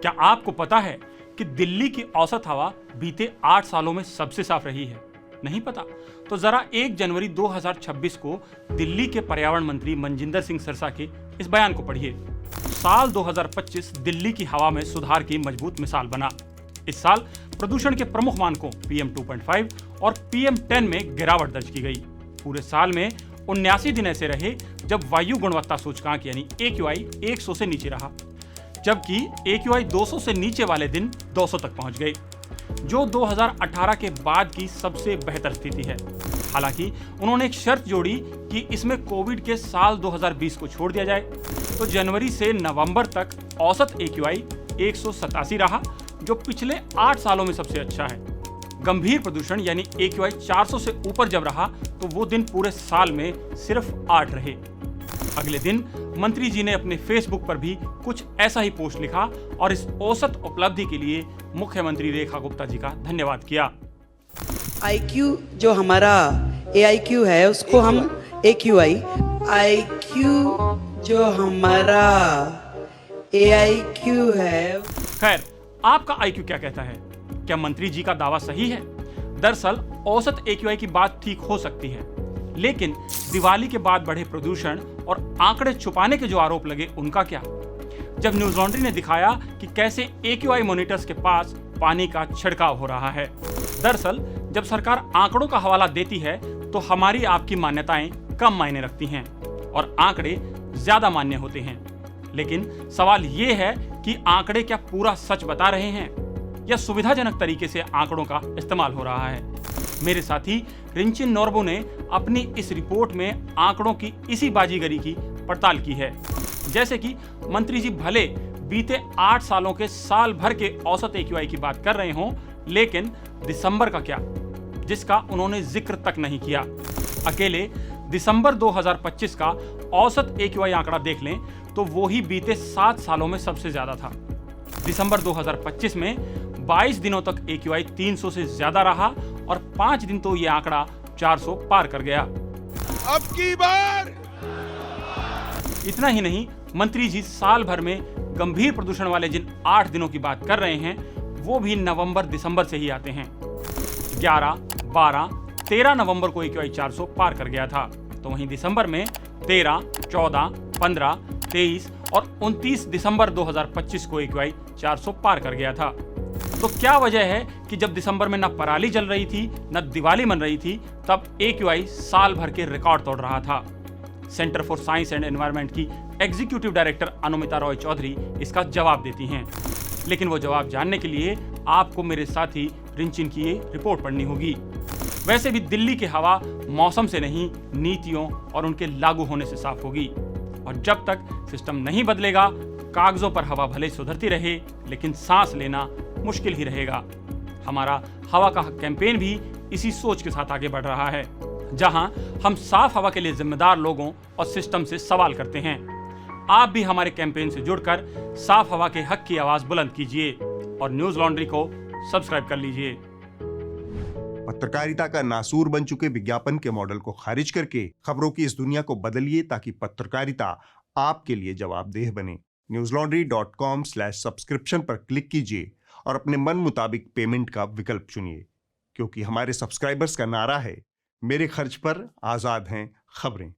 क्या आपको पता है कि दिल्ली की औसत हवा बीते 8 सालों में सबसे साफ रही है? नहीं पता? तो जरा 1 जनवरी 2026 को दिल्ली के पर्यावरण मंत्री मनजिंदर सिंह सिरसा के इस बयान को पढ़िए। साल 2025 दिल्ली की हवा में सुधार की मजबूत मिसाल बना। इस साल प्रदूषण के प्रमुख मानकों PM 2.5 और PM 10 में गिरावट दर्ज की गई। पूरे साल में 79 दिन ऐसे रहे जब वायु गुणवत्ता सूचकांक यानी AQI 100 से नीचे रहा, जबकि AQI 200 से नीचे वाले दिन 200 तक पहुंच गए, जो 2018 के बाद की सबसे बेहतर स्थिति है। हालांकि उन्होंने एक शर्त जोड़ी कि इसमें कोविड के साल 2020 को छोड़ दिया जाए, तो जनवरी से नवंबर तक औसत AQI 187 रहा, जो पिछले 8 सालों में सबसे अच्छा है। गंभीर प्रदूषण यानी AQI 400 से ऊपर जब रहा तो वो दिन पूरे साल में सिर्फ 8 रहे। अगले दिन मंत्री जी ने अपने फेसबुक पर भी कुछ ऐसा ही पोस्ट लिखा और इस औसत उपलब्धि के लिए मुख्यमंत्री रेखा गुप्ता जी का धन्यवाद किया। IQ जो हमारा AIQ है उसको हम AQI, IQ जो हमारा AIQ है। खैर, आपका IQ क्या कहता है? क्या मंत्री जी का दावा सही है? दरअसल औसत AQI की बात ठीक हो सकती है, लेकिन दिवाली के बाद बढ़े प्रदूषण और आंकड़े छुपाने के जो आरोप लगे उनका क्या? जब न्यूज लॉन्ड्री ने दिखाया कि कैसे AQI मॉनिटर्स के पास पानी का छिड़काव हो रहा है। दरअसल जब सरकार आंकड़ों का हवाला देती है तो हमारी आपकी मान्यताएं कम मायने रखती हैं और आंकड़े ज्यादा मान्य होते हैं। लेकिन सवाल ये है कि आंकड़े क्या पूरा सच बता रहे हैं या सुविधाजनक तरीके से आंकड़ों का इस्तेमाल हो रहा है? मेरे साथी रिंचिन नोर्बो ने अपनी इस रिपोर्ट में आंकड़ों की इसी बाजीगरी की पड़ताल की है। जैसे कि मंत्री जी भले बीते 8 सालों के साल भर के औसत AQI की बात कर रहे हों, लेकिन दिसंबर का क्या, जिसका उन्होंने जिक्र तक नहीं किया। अकेले दिसंबर 2025 का औसत AQI आंकड़ा देख लें तो वो ही बीते 7 सालों में सबसे ज्यादा था। दिसंबर 2025 में 22 दिनों तक AQI 300 से ज्यादा रहा और 5 दिन तो ये आंकड़ा 400 पार कर गया। अब की बार इतना ही नहीं, मंत्री जी साल भर में गंभीर प्रदूषण वाले जिन 8 दिनों की बात कर रहे हैं वो भी नवंबर दिसंबर से ही आते हैं। 11, 12, 13 नवंबर को AQI 400 पार कर गया था, तो वहीं दिसंबर में 13, 14, 15, 23 और 29 दिसंबर 2025 को AQI 400 पार कर गया था। तो क्या वजह है कि जब दिसंबर में न पराली जल रही थी न दिवाली मन रही थी, तब AQI साल भर के रिकॉर्ड तोड़ रहा था? Centre for science and environment की एग्जीक्यूटिव डायरेक्टर अनुमिता रॉय चौधरी इसका जवाब देती हैं। लेकिन वो जवाब जानने के लिए आपको मेरे साथी रिंचिन की ये रिपोर्ट पढ़नी होगी। वैसे भी दिल्ली की हवा मौसम से नहीं, नीतियों और उनके लागू होने से साफ होगी। और जब तक सिस्टम नहीं बदलेगा, कागजों पर हवा भले सुधरती रहे, लेकिन सांस लेना मुश्किल ही रहेगा। हमारा हवा का हक कैंपेन भी इसी सोच के साथ आगे बढ़ रहा है, जहां हम साफ हवा के लिए जिम्मेदार लोगों और सिस्टम से सवाल करते हैं। आप भी हमारे कैंपेन से जुड़कर साफ हवा के हक की आवाज बुलंद कीजिए और न्यूज लॉन्ड्री को सब्सक्राइब कर लीजिए। पत्रकारिता का नासूर बन चुके विज्ञापन के मॉडल को खारिज करके खबरों की इस दुनिया को बदलिए, ताकि पत्रकारिता आपके लिए जवाबदेह बने। newslaundry.com/subscription पर क्लिक कीजिए और अपने मन मुताबिक पेमेंट का विकल्प चुनिए, क्योंकि हमारे सब्सक्राइबर्स का नारा है, मेरे खर्च पर आजाद हैं खबरें।